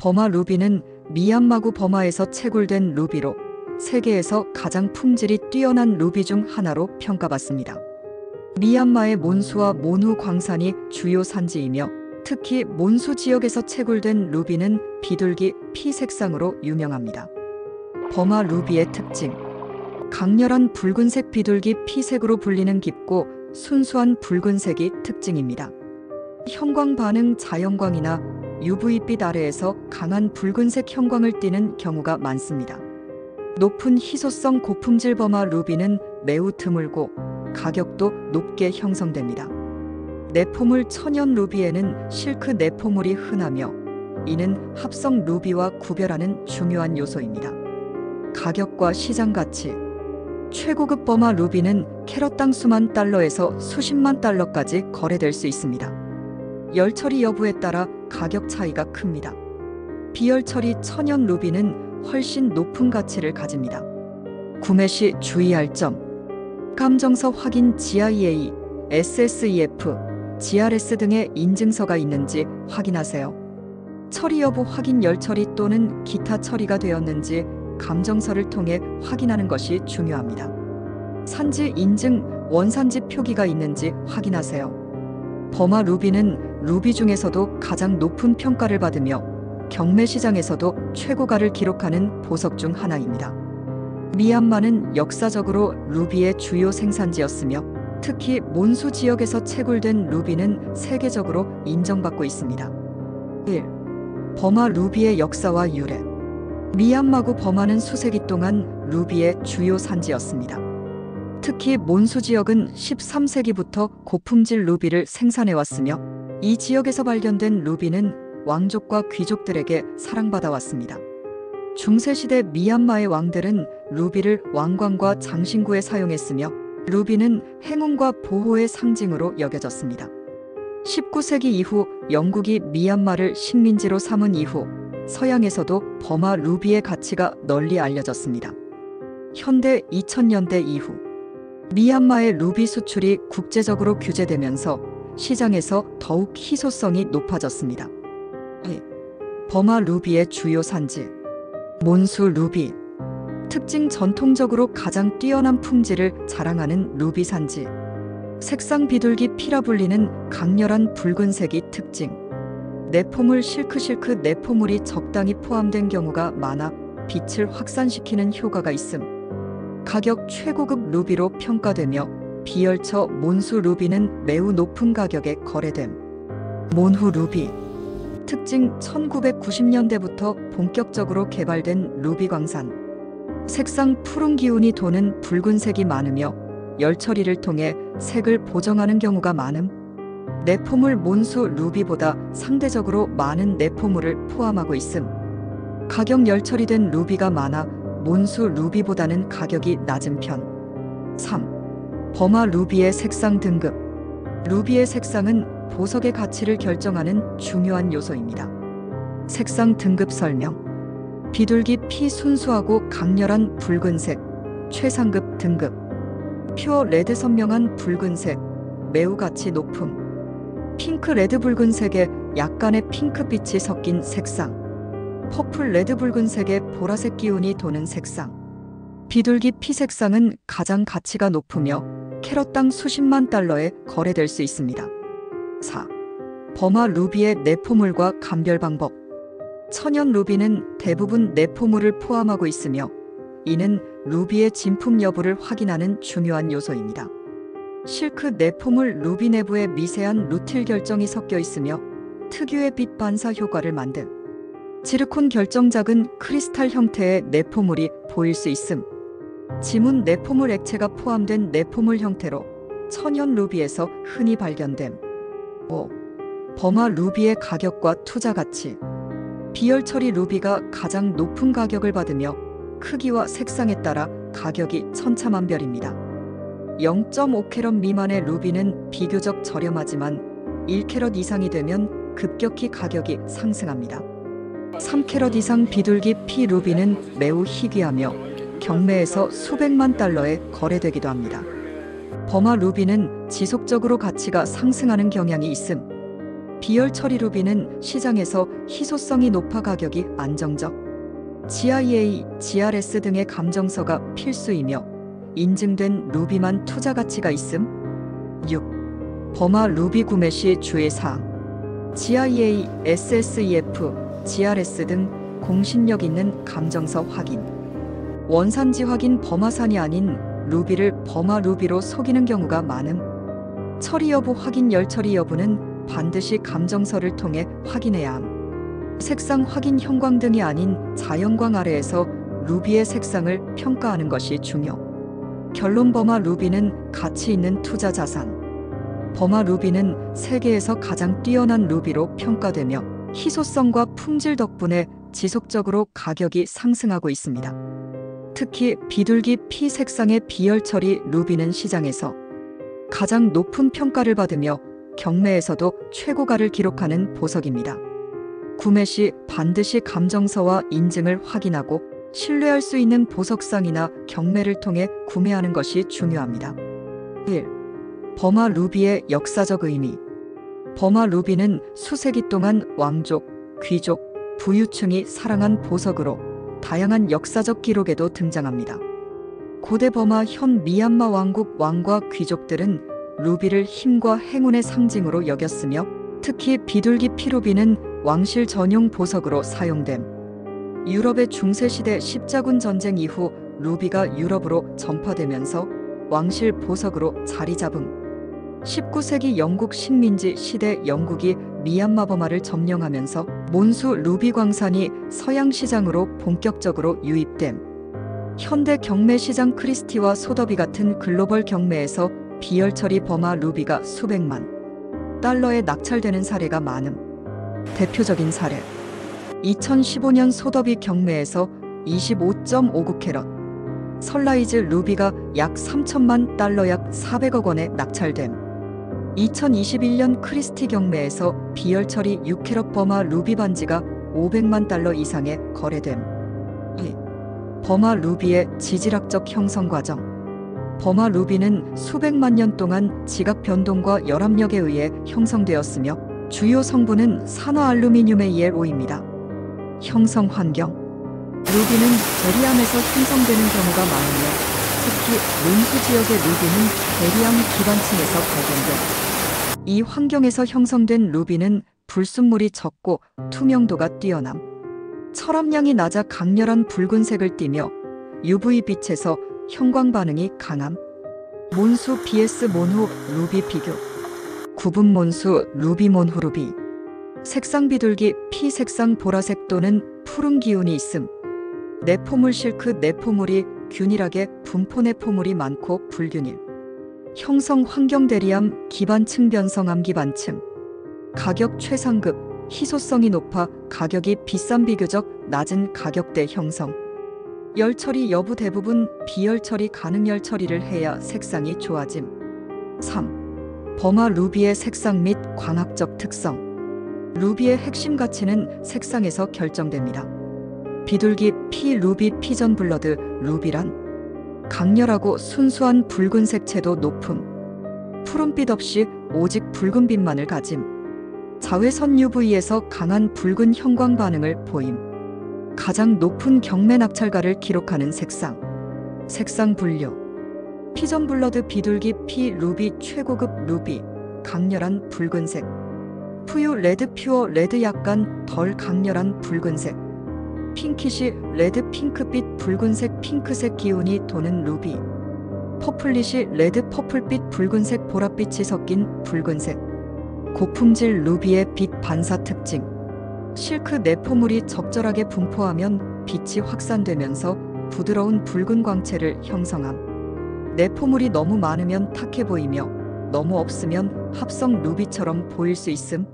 버마 루비는 미얀마구 버마에서 채굴된 루비로 세계에서 가장 품질이 뛰어난 루비 중 하나로 평가받습니다. 미얀마의 몬수와 몬후 광산이 주요 산지이며 특히 몬수 지역에서 채굴된 루비는 비둘기 피 색상으로 유명합니다. 버마 루비의 특징: 강렬한 붉은색 비둘기 피색으로 불리는 깊고 순수한 붉은색이 특징입니다. 형광 반응 자연광이나 UV빛 아래에서 강한 붉은색 형광을 띠는 경우가 많습니다. 높은 희소성 고품질 버마 루비는 매우 드물고 가격도 높게 형성됩니다. 내포물 천연 루비에는 실크 내포물이 흔하며 이는 합성 루비와 구별하는 중요한 요소입니다. 가격과 시장 가치: 최고급 버마 루비는 캐럿당 수만 달러에서 수십만 달러까지 거래될 수 있습니다. 열 처리 여부에 따라 가격 차이가 큽니다. 비열 처리 천연 루비는 훨씬 높은 가치를 가집니다. 구매 시 주의할 점: 감정서 확인 GIA, SSEF, GRS 등의 인증서가 있는지 확인하세요. 처리 여부 확인 열 처리 또는 기타 처리가 되었는지 감정서를 통해 확인하는 것이 중요합니다. 산지 인증, 원산지 표기가 있는지 확인하세요. 버마 루비는 루비 중에서도 가장 높은 평가를 받으며 경매 시장에서도 최고가를 기록하는 보석 중 하나입니다. 미얀마는 역사적으로 루비의 주요 생산지였으며 특히 몬수 지역에서 채굴된 루비는 세계적으로 인정받고 있습니다. 1. 버마 루비의 역사와 유래. 미얀마구 버마는 수세기 동안 루비의 주요 산지였습니다. 특히 몬수 지역은 13세기부터 고품질 루비를 생산해왔으며 이 지역에서 발견된 루비는 왕족과 귀족들에게 사랑받아왔습니다. 중세시대 미얀마의 왕들은 루비를 왕관과 장신구에 사용했으며 루비는 행운과 보호의 상징으로 여겨졌습니다. 19세기 이후 영국이 미얀마를 식민지로 삼은 이후 서양에서도 버마 루비의 가치가 널리 알려졌습니다. 현대 2000년대 이후 미얀마의 루비 수출이 국제적으로 규제되면서 시장에서 더욱 희소성이 높아졌습니다. 버마 루비의 주요 산지. 몬수 루비. 특징: 전통적으로 가장 뛰어난 품질을 자랑하는 루비 산지. 색상 비둘기 피라 불리는 강렬한 붉은색이 특징. 내포물 실크 내포물이 적당히 포함된 경우가 많아 빛을 확산시키는 효과가 있음. 가격: 최고급 루비로 평가되며 비열처 몬수 루비는 매우 높은 가격에 거래됨. 몬후 루비. 특징: 1990년대부터 본격적으로 개발된 루비 광산. 색상 푸른 기운이 도는 붉은색이 많으며 열 처리를 통해 색을 보정하는 경우가 많음. 내포물: 몬수 루비보다 상대적으로 많은 내포물을 포함하고 있음. 가격: 열 처리된 루비가 많아 몬수 루비보다는 가격이 낮은 편. 3. 버마 루비의 색상 등급. 루비의 색상은 보석의 가치를 결정하는 중요한 요소입니다. 색상 등급 설명. 비둘기 피 순수하고 강렬한 붉은색, 최상급 등급. 퓨어 레드 선명한 붉은색, 매우 가치 높음. 핑크 레드 붉은색에 약간의 핑크빛이 섞인 색상. 퍼플 레드 붉은색에 보라색 기운이 도는 색상. 비둘기 피 색상은 가장 가치가 높으며 캐럿당 수십만 달러에 거래될 수 있습니다. 4. 버마 루비의 내포물과 감별 방법. 천연 루비는 대부분 내포물을 포함하고 있으며 이는 루비의 진품 여부를 확인하는 중요한 요소입니다. 실크 내포물 루비 내부에 미세한 루틸 결정이 섞여 있으며 특유의 빛 반사 효과를 만듦. 지르콘 결정 작은 크리스탈 형태의 내포물이 보일 수 있음. 지문 내포물 액체가 포함된 내포물 형태로 천연 루비에서 흔히 발견됨. 5. 버마 루비의 가격과 투자 가치. 비열 처리 루비가 가장 높은 가격을 받으며 크기와 색상에 따라 가격이 천차만별입니다. 0.5캐럿 미만의 루비는 비교적 저렴하지만 1캐럿 이상이 되면 급격히 가격이 상승합니다. 3캐럿 이상 비둘기 피 루비는 매우 희귀하며 경매에서 수백만 달러에 거래되기도 합니다. 버마 루비는 지속적으로 가치가 상승하는 경향이 있음. 비열 처리 루비는 시장에서 희소성이 높아 가격이 안정적. GIA, GRS 등의 감정서가 필수이며 인증된 루비만 투자 가치가 있음. 6. 버마 루비 구매 시 주의사항. GIA, SSEF, GRS 등 공신력 있는 감정서 확인. 원산지 확인. 버마산이 아닌 루비를 버마 루비로 속이는 경우가 많음. 처리 여부 확인. 열 처리 여부는 반드시 감정서를 통해 확인해야 함. 색상 확인. 형광 등이 아닌 자연광 아래에서 루비의 색상을 평가하는 것이 중요. 결론. 버마 루비는 가치 있는 투자 자산. 버마 루비는 세계에서 가장 뛰어난 루비로 평가되며 희소성과 품질 덕분에 지속적으로 가격이 상승하고 있습니다. 특히 비둘기 피 색상의 비열 처리 루비는 시장에서 가장 높은 평가를 받으며 경매에서도 최고가를 기록하는 보석입니다. 구매 시 반드시 감정서와 인증을 확인하고 신뢰할 수 있는 보석상이나 경매를 통해 구매하는 것이 중요합니다. 1. 버마 루비의 역사적 의미. 버마 루비는 수세기 동안 왕족, 귀족, 부유층이 사랑한 보석으로 다양한 역사적 기록에도 등장합니다. 고대 버마 현 미얀마 왕국 왕과 귀족들은 루비를 힘과 행운의 상징으로 여겼으며 특히 비둘기 피루비는 왕실 전용 보석으로 사용됨. 유럽의 중세시대 십자군 전쟁 이후 루비가 유럽으로 전파되면서 왕실 보석으로 자리 잡음. 19세기 영국 식민지 시대 영국이 미얀마 버마를 점령하면서 몬수 루비 광산이 서양 시장으로 본격적으로 유입됨. 현대 경매 시장 크리스티와 소더비 같은 글로벌 경매에서 비열 처리 버마 루비가 수백만 달러에 낙찰되는 사례가 많음. 대표적인 사례. 2015년 소더비 경매에서 25.59캐럿 설라이즈 루비가 약 3천만 달러 약 400억 원에 낙찰됨. 2021년 크리스티 경매에서 비열 처리 6캐럿 버마 루비 반지가 500만 달러 이상에 거래됨. 2. 버마 루비의 지질학적 형성 과정. 버마 루비는 수백만 년 동안 지각 변동과 열압력에 의해 형성되었으며 주요 성분은 산화 알루미늄의 ELO입니다. 형성 환경. 루비는 베리암에서 형성되는 경우가 많으며 특히 몬수 지역의 루비는 베리암 기반층에서 발견됨. 이 환경에서 형성된 루비는 불순물이 적고 투명도가 뛰어남. 철압량이 낮아 강렬한 붉은색을 띠며 UV빛에서 형광 반응이 강함. 몬수 vs 몬후 루비 비교. 구분. 몬수 루비 몬후 루비. 색상. 비둘기 피 색상 보라색 또는 푸른 기운이 있음. 내포물 실크. 내포물이 균일하게 분포. 내포물이 많고 불균일. 형성 환경. 대리암 기반층. 변성암 기반층. 가격. 최상급 희소성이 높아 가격이 비싼. 비교적 낮은 가격대 형성. 열 처리 여부. 대부분 비열 처리 가능. 열 처리를 해야 색상이 좋아짐. 3. 버마 루비의 색상 및 광학적 특성. 루비의 핵심 가치는 색상에서 결정됩니다. 비둘기 피 루비 피전 블러드 루비란 강렬하고 순수한 붉은색 채도 높음. 푸른빛 없이 오직 붉은빛만을 가짐. 자외선 UV에서 강한 붉은 형광 반응을 보임. 가장 높은 경매 낙찰가를 기록하는 색상. 색상 분류. 피전 블러드 비둘기 피 루비 최고급 루비 강렬한 붉은색. 푸유 레드 퓨어 레드 약간 덜 강렬한 붉은색. 핑키시 레드 핑크빛 붉은색 핑크색 기운이 도는 루비. 퍼플리시 레드 퍼플빛 붉은색 보랏빛이 섞인 붉은색. 고품질 루비의 빛 반사 특징. 실크 내포물이 적절하게 분포하면 빛이 확산되면서 부드러운 붉은 광채를 형성함. 내포물이 너무 많으면 탁해 보이며 너무 없으면 합성 루비처럼 보일 수 있음.